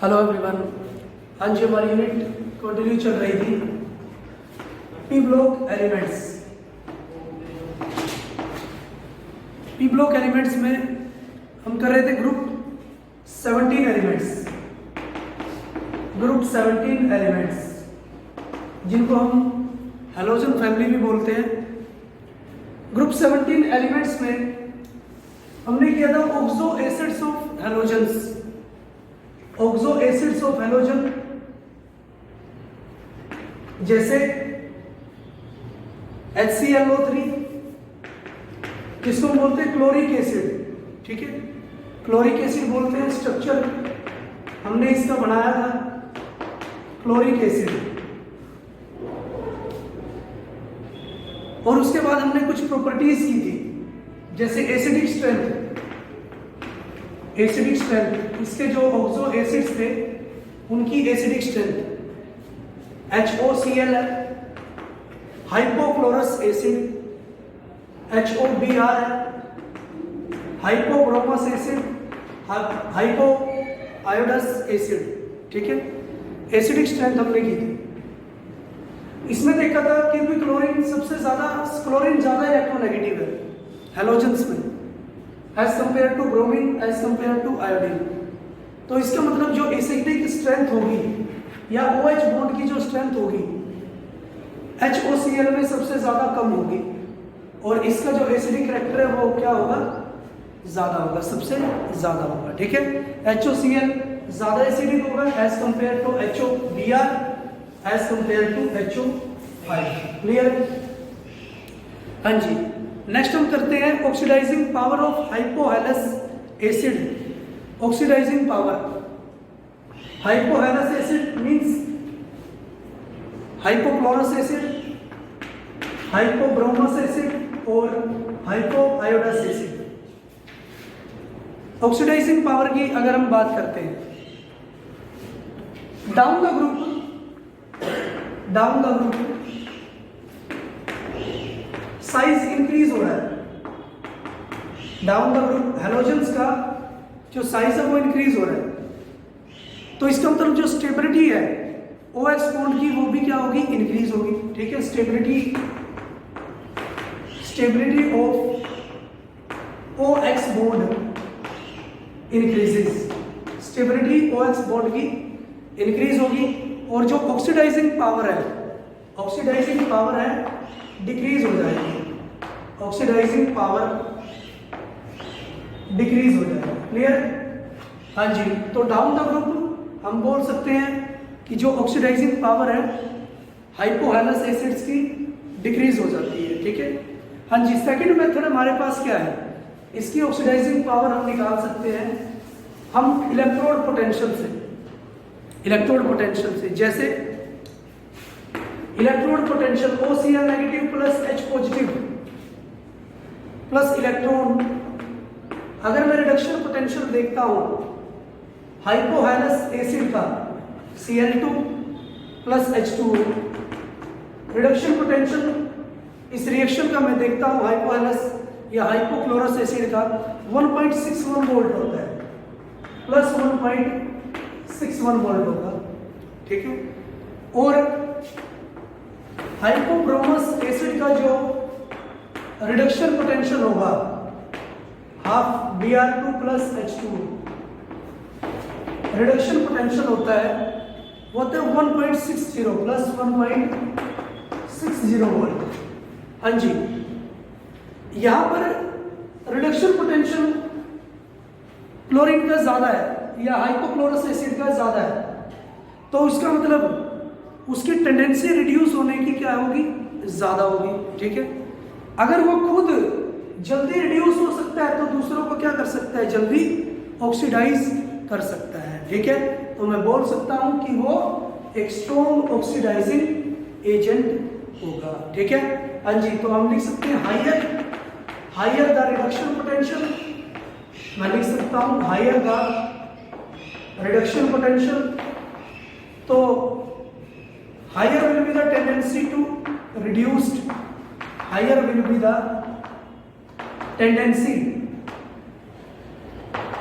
Hello everyone. हाँ जी, हमारी unit continue चल रही थी P block elements. P block elements में हम कर रहे थे ग्रुप 17 एलिमेंट्स, जिनको हम हैलोजन फैमिली भी बोलते हैं। ग्रुप 17 एलिमेंट्स में हमने किया था oxo acids of halogens. Oxo acids of halogen जैसे HClO3, जिसको हम बोलते हैं क्लोरिक एसिड। ठीक है, क्लोरिक एसिड बोलते हैं। स्ट्रक्चर हमने इसका बनाया था क्लोरिक एसिड। और उसके बाद हमने कुछ प्रॉपर्टीज की थी, जैसे एसिडिक स्ट्रेंथ। इसके जो ऑक्सो एसिड्स थे उनकी एसिडिक स्ट्रेंथ HOCl है, हाइपोक्लोरस एसिड HOBr है, हाइपोब्रोमस एसिड, हाइपो आयोडस एसिड। ठीक है, एसिडिक स्ट्रेंथ हमने की थी। इसमें देखा था कि भी क्लोरीन सबसे ज्यादा, क्लोरीन ज्यादा इलेक्ट्रोनेगेटिव है हैलोजेंस में as compare to bromine, as compare to iodine. तो इसका मतलब जो एसिडिक स्ट्रेंथ होगी या OH बॉन्ड की जो स्ट्रेंथ होगी HOCl में सबसे ज्यादा कम होगी, और इसका जो एसिडिक कैरेक्टर है वो क्या होगा, ज्यादा होगा, सबसे ज्यादा होगा। ठीक है, HOCl ज्यादा एसिडिक होगा as compare to HOBr, as compare to HO5। Clear? हाँ जी, नेक्स्ट हम करते हैं oxidising power of hypohalous acid. Oxidising power, hypohalous acid means hypochlorous acid, hypobromous acid और हाइपोआयोडस एसिड। ऑक्सीडाइजिंग पावर की अगर हम बात करते हैं, down the group size increase हो रहा है। डाउन द ग्रुप हैलोजेंस का जो साइज है वो इंक्रीज हो रहा है। तो इसका मतलब जो स्टेबिलिटी है OH बॉन्ड की वो भी क्या होगी, इंक्रीज होगी। ठीक है, stability of OX bond increases, stability OX bond की इंक्रीज होगी। और जो ऑक्सीडाइजिंग पावर है डिक्रीज हो जाएगी। ऑक्सीडाइजिंग पावर डिक्रीज हो जाएगी। क्लियर? हाँ जी, तो डाउन द ग्रुप हम बोल सकते हैं कि जो ऑक्सीडाइजिंग पावर है हाइपोहैलस एसिड्स की डिक्रीज हो जाती है। ठीक है, हाँ जी। सेकंड मेथड हमारे पास क्या है, इसकी ऑक्सीडाइजिंग पावर हम निकाल सकते हैं हम इलेक्ट्रोड पोटेंशियल से। जैसे electrode potential OCl negative plus H positive plus electron. अगर मैं रिडक्शन पोटेंशियल देखता हूं हाइपोहैलस एसिड का Cl2 plus H2, reduction potential इस रिएक्शन का मैं देखता हूं हाइपोहैलस या हाइपोक्लोरस एसिड का 1.61 वोल्ट होता है, प्लस 1.61 वोल्ट होगा। ठीक है, और हाइपोब्रोमस एसिड का जो रिडक्शन पोटेंशियल होगा half Br2 plus H2, reduction potential होता है वो होता है 1.60 प्लस 1.60 वोल्ट। हाँ जी, यहां पर रिडक्शन पोटेंशियल क्लोरीन का ज्यादा है या हाइपोक्लोरस एसिड का ज्यादा है, तो उसका मतलब उसकी टेंडेंसी रिड्यूस होने की क्या होगी, ज्यादा होगी। ठीक है, अगर वो खुद जल्दी रिड्यूस हो सकता है तो दूसरों को क्या कर सकता है, जल्दी ऑक्सीडाइज कर सकता है। ठीक है, तो मैं बोल सकता हूं कि वो एक स्ट्रॉन्ग ऑक्सीडाइजिंग एजेंट होगा। ठीक है, हाँ जी, तो हम लिख सकते हैं हायर द रिडक्शन पोटेंशियल। मैं लिख सकता हूं हायर द रिडक्शन पोटेंशियल, तो higher will be the tendency to reduced, higher will be the tendency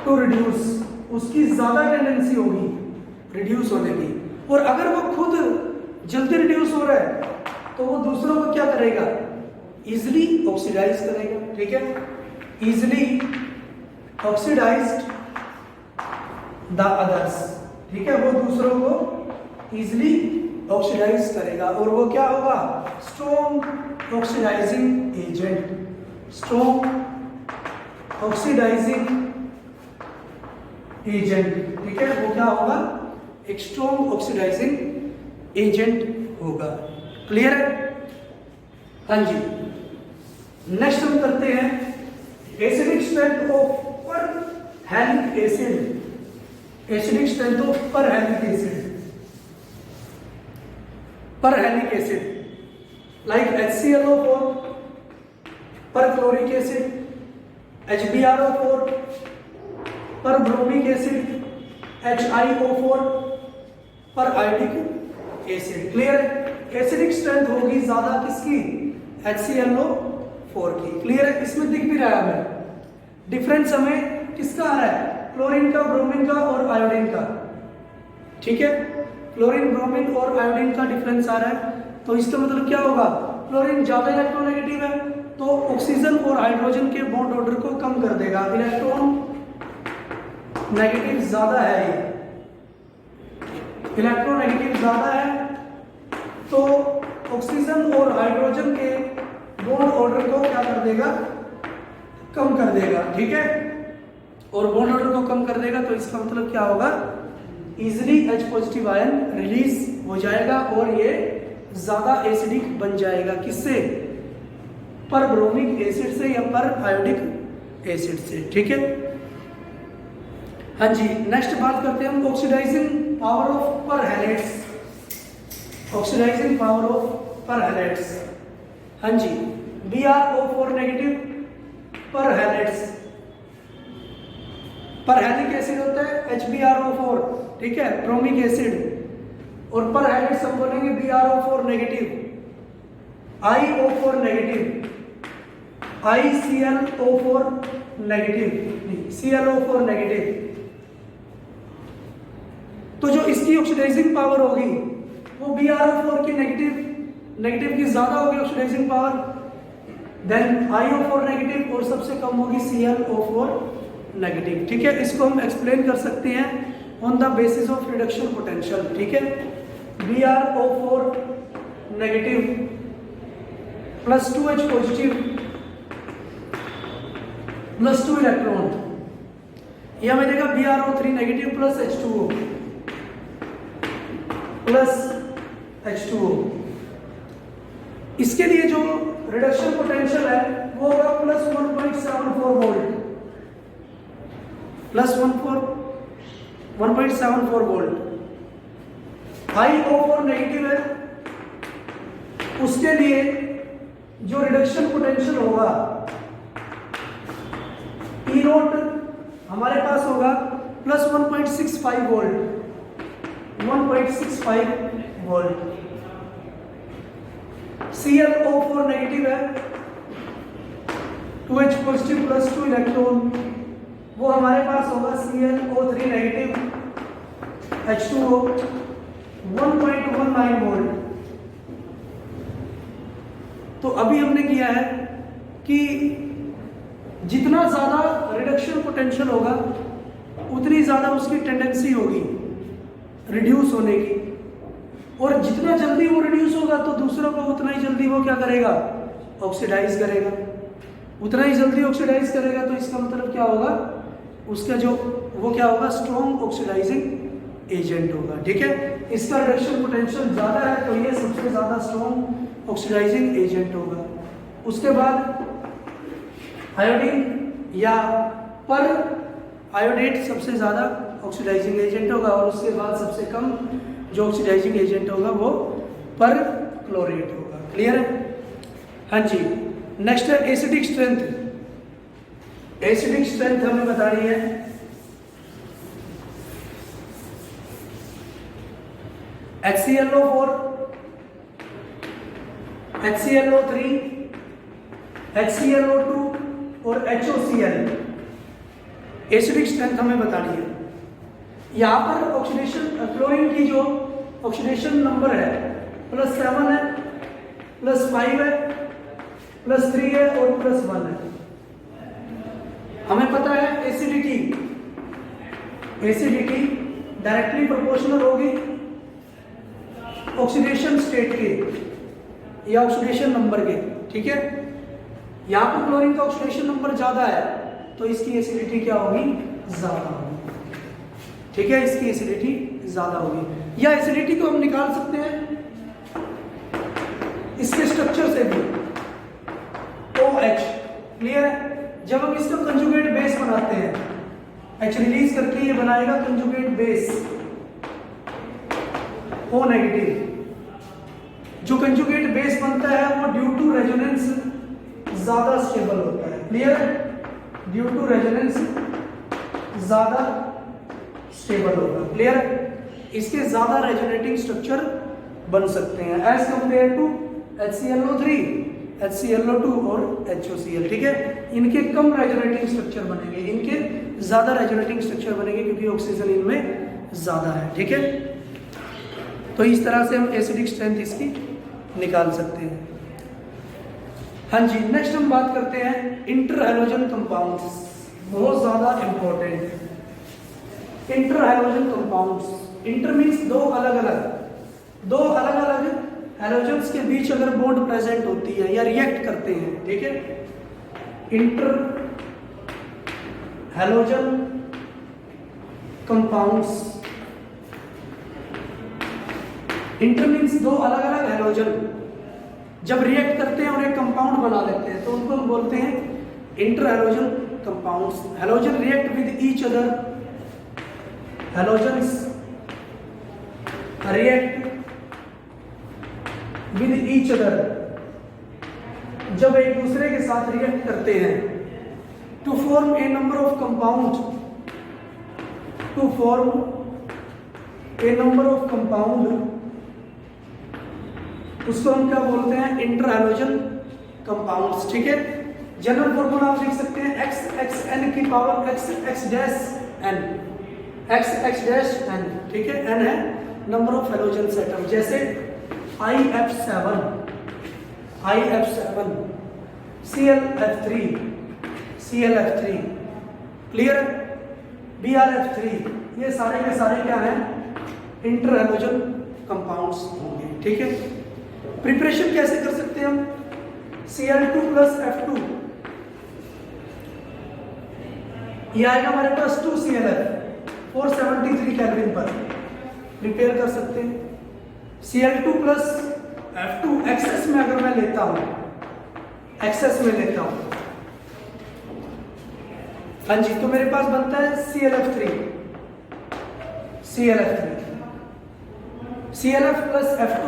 to reduce, उसकी ज्यादा टेंडेंसी होगी रिड्यूस होने की। और अगर वो खुद जल्दी रिड्यूस हो रहा है तो वो दूसरों को क्या करेगा, इजिली ऑक्सीडाइज करेगा, ठीक है, इजिली ऑक्सीडाइज्ड द अदर्स, ठीक है, वो दूसरों को इजिली ऑक्सीडाइज करेगा और वो क्या होगा, strong oxidising agent, strong oxidising agent, ठीक है, वो क्या होगा, एक स्ट्रॉन्ग ऑक्सीडाइजिंग एजेंट होगा। क्लियर है? हाँ जी। नेक्स्ट हम करते हैं एसिडिक स्ट्रेंथ ऑफ पर हैलिक एसिड, एसिडिक स्ट्रेंथ ऑफ पर हैलिक एसिड, पर हैलिक एसिड लाइक HClO4, पर क्लोरिक एसिड, HbRO4, पर ब्रोमिक एसिड, HiO4, पर iodic acid. Clear? Acidic strength होगी ज्यादा किसकी, HClO4 की। क्लियर है? इसमें दिख भी रहा है हमें डिफरेंस, हमें किसका आ रहा है, क्लोरीन का, ब्रोमीन का और आयोडीन का, ठीक है, क्लोरीन, ब्रोमीन और आयोडीन का डिफरेंस आ रहा है। तो इसका मतलब क्या होगा, क्लोरीन ज्यादा इलेक्ट्रोनेगेटिव है तो ऑक्सीजन और हाइड्रोजन के बॉन्ड ऑर्डर को कम कर देगा, इलेक्ट्रॉन नेगेटिव ज्यादा है, ये इलेक्ट्रोनेगेटिव ज्यादा है तो ऑक्सीजन और हाइड्रोजन के बॉन्ड ऑर्डर को क्या कर देगा, कम कर देगा, ठीक है, और बॉन्ड ऑर्डर को कम कर देगा तो इसका मतलब क्या होगा, easily H positive ion release हो जाएगा और ये ज्यादा एसिडिक बन जाएगा, किससे, पर ब्रोमिक एसिड से या पर आयोडिक एसिड से, ठीक है। हाँ जी, नेक्स्ट बात करते हैं हम ऑक्सीडाइजिंग पावर ऑफ पर हैलाइड्स, ऑक्सीडाइजिंग पावर ऑफ पर हैलाइड्स। हाँ जी, BrO4 नेगेटिव पर हैलाइड्स, पर हैलिक एसिड होता है HbRO4, ठीक है, ब्रोमिक एसिड, और पर हैलाइड्स हम बोलेंगे BrO4 negative, IO4 negative, IClO4 negative, ClO4 negative. तो जो इसकी ऑक्सीडाइजिंग पावर होगी वो BrO4 की नेगेटिव की ज्यादा होगी oxidising power, then IO4 negative और सबसे कम होगी ClO4 नेगेटिव, ठीक है। इसको हम एक्सप्लेन कर सकते हैं on the basis of reduction potential, ठीक है। BrO4 negative plus 2H positive plus 2 electron, ये हमें देगा BrO3 negative plus H2O plus H2O। इसके लिए जो रिडक्शन पोटेंशियल है वो होगा plus 1.74 volt, plus 1.74 volt. IO4 negative है, उसके लिए जो रिडक्शन पोटेंशियल होगा E नोट हमारे पास होगा plus 1.65 volt, 1.65 volt. ClO4 negative है, 2H पॉजिटिव प्लस 2 इलेक्ट्रॉन, वो हमारे पास होगा ClO3 नेगेटिव H2O 1.19 वोल्ट। तो अभी हमने किया है कि जितना ज्यादा रिडक्शन पोटेंशियल होगा उतनी ज्यादा उसकी टेंडेंसी होगी रिड्यूस होने की, और जितना जल्दी वो रिड्यूस होगा तो दूसरों को उतना ही जल्दी वो क्या करेगा, ऑक्सीडाइज करेगा, उतना ही जल्दी ऑक्सीडाइज करेगा। तो इसका मतलब क्या होगा, उसका जो वो क्या होगा, स्ट्रॉन्ग ऑक्सीडाइजिंग एजेंट होगा, ठीक है। इसका रिडक्शन पोटेंशियल ज्यादा है तो ये सबसे ज्यादा स्ट्रॉन्ग ऑक्सीडाइजिंग एजेंट होगा। उसके बाद आयोडीन या पर आयोडेट सबसे ज्यादा ऑक्सीडाइजिंग एजेंट होगा, और उसके बाद सबसे कम जो ऑक्सीडाइजिंग एजेंट होगा वो पर क्लोरेट होगा। क्लियर है? हाँ जी। नेक्स्ट है एसिडिक स्ट्रेंथ। एसिडिक स्ट्रेंथ हमें बतानी है। HClO4, HClO3, HClO2 और HOCl एसिडिक स्ट्रेंथ हमें बतानी है। यहाँ पर ऑक्सीडेशन क्लोरीन की जो ऑक्सीडेशन नंबर है +7 है, +5 है, +3 है और +1 है। हमें पता है एसिडिटी डायरेक्टली प्रोपोर्शनल होगी ऑक्सीडेशन स्टेट के या ऑक्सीडेशन नंबर के, ठीक है। यहाँ पर क्लोरीन का ऑक्सीडेशन नंबर ज्यादा है तो इसकी एसिडिटी क्या होगी, ज्यादा होगी, ठीक है, इसकी एसिडिटी ज्यादा होगी। या एसिडिटी को हम निकाल सकते हैं इसके स्ट्रक्चर से भी, OH, क्लियर है। जब हम इसका कंजुगेट बेस बनाते हैं, H रिलीज करके ये बनाएगा कंजुगेट बेस O नेगेटिव। जो कंजुगेट बेस बनता है वो ड्यू टू रेजोनेंस ज्यादा स्टेबल होता है, क्लियर है, ड्यू टू रेजोनेंस ज्यादा स्टेबल होगा, क्लियर है। इसके ज्यादा रेजोनेटिंग स्ट्रक्चर बन सकते हैं as compare to HClO3, HClO2 और HOCl, ठीक है। इनके कम रेजोनेटिंग स्ट्रक्चर बनेंगे, इनके ज्यादा रेजोनेटिंग स्ट्रक्चर बनेंगे क्योंकि ऑक्सीजन इनमें ज्यादा है, ठीक है। तो इस तरह से हम एसिडिक स्ट्रेंथ इसकी निकाल सकते हैं। हाँ जी, नेक्स्ट हम बात करते हैं इंटर हैलोजन कंपाउंड्स, बहुत ज्यादा important. Inter halogen compounds, inter means दो अलग अलग हैलोजन्स के बीच अगर बॉन्ड प्रेजेंट होती है या रिएक्ट करते हैं, ठीक है। Inter halogen compounds, inter means दो अलग अलग हैलोजन जब रिएक्ट करते हैं और एक कंपाउंड बना लेते हैं तो उनको हम बोलते हैं inter halogen compounds. Halogen react with each other, halogens react with each other, जब एक दूसरे के साथ रिएक्ट करते हैं to form a number of compound, to form a number of compound, उसको हम क्या बोलते हैं, इंटर हैलोजन कंपाउंड्स, ठीक है। जनरल फॉर्मूला आप लिख सकते हैं XXN की power XX dash n, XX dash n, ठीक है। n है नंबर ऑफ हैलोजन एटम, जैसे IF7, ClF3, क्लियर, BrF3, ये सारे के सारे क्या हैं, इंटर हैलोजन कंपाउंड्स होंगे, ठीक है। प्रिपरेशन कैसे कर सकते हैं हम, Cl2 + F2, ये आएगा हमारे पास 2ClF 473 केल्विन पर, प्रिपेयर कर सकते हैं। Cl2 + F2 एक्सेस में अगर मैं लेता हूं, एक्सेस में लेता हूं, हाँ जी, तो मेरे पास बनता है ClF3 ClF + F2,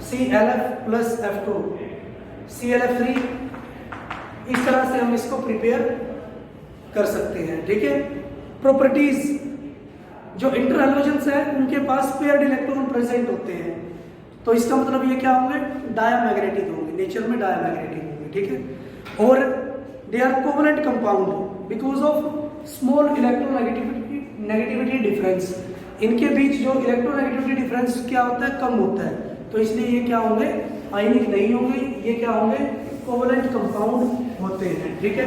ClF + F2 ClF3, इस तरह से हम इसको प्रिपेयर कर सकते हैं, ठीक है। प्रॉपर्टीज, जो इंटर हैलोजन्स है उनके पास पेयर्ड इलेक्ट्रॉन प्रेजेंट होते हैं, तो इसका मतलब ये क्या होंगे, डायमैग्नेटिक होंगे, नेचर में डायमैग्नेटिक होंगे, ठीक है। और they are covalent compound because of small electronegativity difference, इनके बीच जो इलेक्ट्रोनेगेटिविटी डिफरेंस क्या होता है, कम होता है, तो इसलिए ये क्या होंगे, आयनिक नहीं होंगे, ये क्या होंगे, कोवलेंट कंपाउंड होते हैं, ठीक है।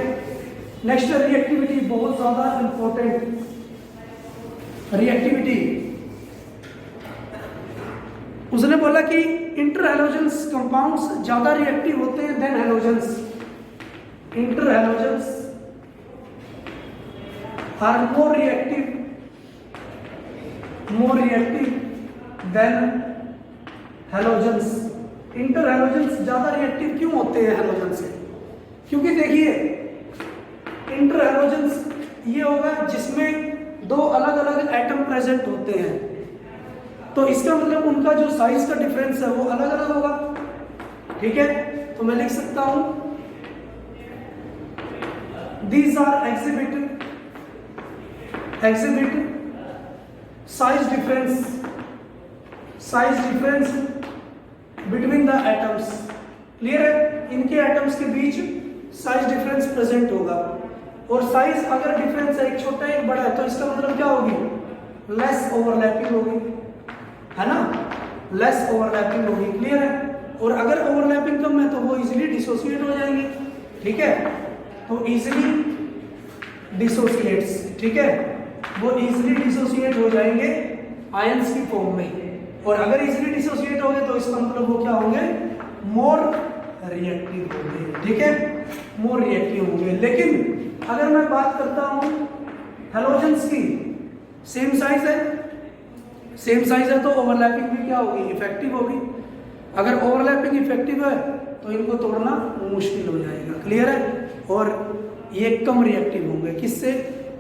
नेक्स्ट रिएक्टिविटी, बहुत ज्यादा इंपॉर्टेंट रिएक्टिविटी। उसने बोला कि इंटर हैलोजन्स कंपाउंड्स ज्यादा रिएक्टिव होते हैं than halogens, inter halogens are more reactive than halogens. Inter halogens ज्यादा रिएक्टिव क्यों होते हैं हैलोजन से, क्योंकि देखिए इंटर हैलोजन्स ये होगा जिसमें दो अलग अलग एटम प्रेजेंट होते हैं, तो इसका मतलब उनका जो साइज का डिफरेंस है वो अलग अलग होगा, ठीक है। तो मैं लिख सकता हूं these are exhibit size difference between the atoms, clear है, इनके एटम्स के बीच साइज डिफरेंस प्रेजेंट होगा। और साइज अगर डिफरेंस है, एक छोटा एक बड़ा है, तो इसका मतलब क्या होगी, लेस ओवरलैपिंग होगी, है ना, लेस ओवरलैपिंग होगी, क्लियर है। और अगर ओवरलैपिंग कम है तो वो इजीली डिसोसिएट हो जाएंगे, ठीक है, तो इजीली डिसोसिएट्स, ठीक है, वो इजीली डिसोसिएट हो जाएंगे आयंस की फॉर्म में। और अगर इजीली डिसोसिएट हो गए तो इसका मतलब वो क्या होंगे, मोर रिएक्टिव होंगे, ठीक है, मोर रिएक्टिव होंगे। लेकिन अगर मैं बात करता हूं हैलोजेंस की, सेम साइज है, सेम साइज है तो ओवरलैपिंग भी क्या होगी, इफेक्टिव होगी। अगर ओवरलैपिंग इफेक्टिव है तो इनको तोड़ना मुश्किल हो जाएगा, क्लियर है। और ये कम रिएक्टिव होंगे, किससे,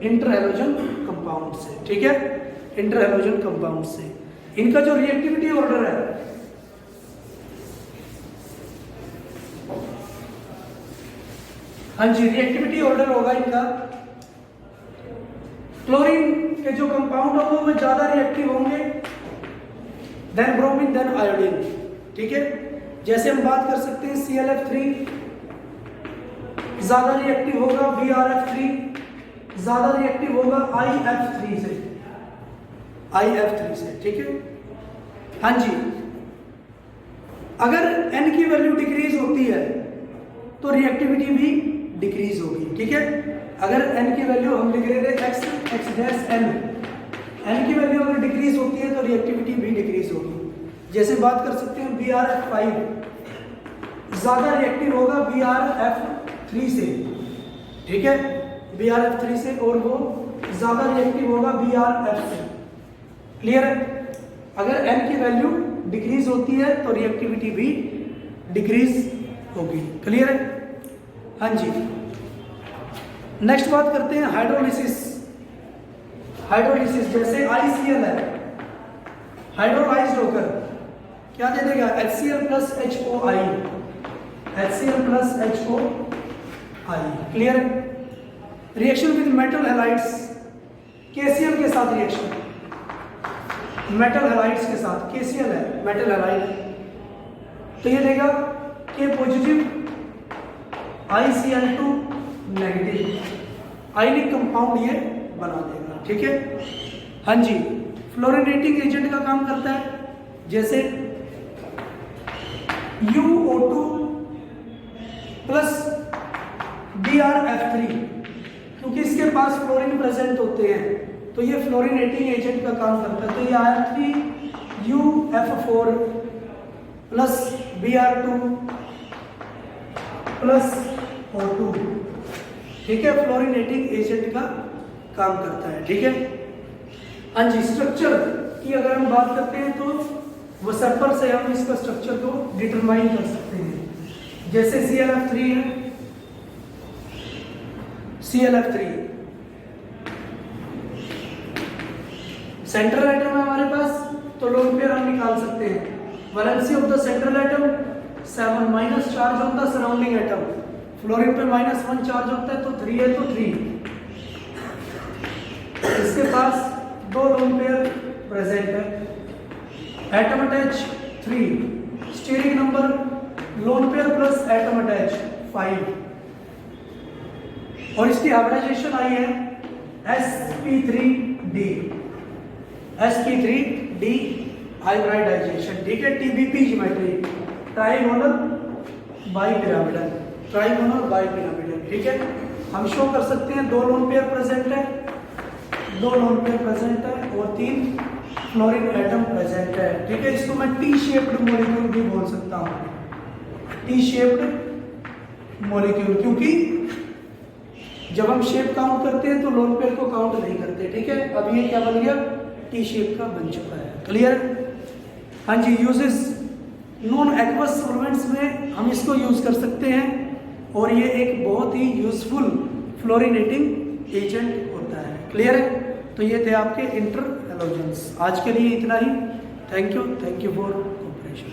इंटर हैलोजन कंपाउंड से, ठीक है, इंटर हैलोजन कंपाउंड से। इनका जो रिएक्टिविटी ऑर्डर है, हाँ जी, रिएक्टिविटी ऑर्डर होगा इनका, क्लोरीन के जो कंपाउंड होंगे वो ज्यादा रिएक्टिव होंगे देन ब्रोमीन देन आयोडीन, ठीक है। जैसे हम बात कर सकते हैं ClF3 ज्यादा रिएक्टिव होगा BrF3, ज्यादा रिएक्टिव होगा IF3 से, IF3 से, ठीक है। हाँ जी, अगर N की वैल्यू डिक्रीज होती है तो रिएक्टिविटी भी डिक्रीज होगी, ठीक है। अगर N की वैल्यू हम लिख रहे थे X'(N), N की वैल्यू अगर डिक्रीज होती है तो रिएक्टिविटी भी डिक्रीज होगी। जैसे बात कर सकते हैं BrF5 ज्यादा रिएक्टिव होगा BrF3 से, ठीक है, BrF3 से, और वो ज्यादा रिएक्टिव होगा BrF से, क्लियर है। अगर N की वैल्यू डिक्रीज होती है तो रिएक्टिविटी भी डिक्रीज होगी, क्लियर है। हाँ जी, नेक्स्ट बात करते हैं हाइड्रोलिसिस। हाइड्रोलिसिस जैसे ICl है, हाइड्रोलाइज्ड होकर क्या दे देगा, HCl plus HOI, HCl plus HOI, clear. Reaction with metal halides, KCl के साथ रिएक्शन, मेटल हैलाइड्स के साथ, KCl है मेटल हैलाइड, तो ये देगा K positive ICl2 negative, ionic compound ये बना देगा, ठीक है। हाँ जी, फ्लोरिनेटिंग एजेंट का काम करता है, जैसे UO2 प्लस BrF3, क्योंकि इसके पास फ्लोरीन प्रेजेंट होते हैं तो ये फ्लोरिनेटिंग एजेंट का काम करता है। तो ये आया 3UF4 plus Br2 plus O2, ठीक है, फ्लोरिनेटिंग एजेंट का काम करता है, ठीक है। हाँ जी, स्ट्रक्चर की अगर हम बात करते हैं तो वसर्पर से हम इसका स्ट्रक्चर को डिटरमाइन कर सकते हैं। जैसे ClF3 है, ClF3 सेंट्रल एटम है हमारे पास, तो लोन पेयर हम निकाल सकते हैं। Valency of the central atom 7, minus charge on the surrounding atom, fluorine पे -1 चार्ज होता है तो 3 है तो 3। इसके पास 2 लोन पेयर प्रेजेंट है, atom attach 3, steric number lone pair plus atom attach 5, और इसकी हाइब्रिडाइजेशन आई है sp3d, sp3d हाइब्रिडाइजेशन, ठीक है। TBP geometry, trigonal bipyramidal, trigonal bipyramidal, ठीक है। हम शो कर सकते हैं 2 लोन पेयर प्रेजेंट है, 2 लोन पेयर प्रेजेंट है और 3 फ्लोरीन एटम प्रेजेंट है, ठीक है। इसको मैं टी शेप्ड मॉलिक्यूल भी बोल सकता हूँ, टी शेप्ड मॉलिक्यूल, क्योंकि जब हम शेप काउंट करते हैं तो लोन पेयर को काउंट नहीं करते, ठीक है। अब ये क्या बन गया, टी शेप का बन चुका है, क्लियर। हाँ जी, यूजेस नॉन एक्वस सॉल्वेंट्स में हम इसको यूज कर सकते हैं और ये एक बहुत ही यूजफुल फ्लोरिनेटिंग एजेंट होता है, क्लियर है। तो ये थे आपके इंटर हैलोजेंस। आज के लिए इतना ही, थैंक यू फॉर कोऑपरेशन।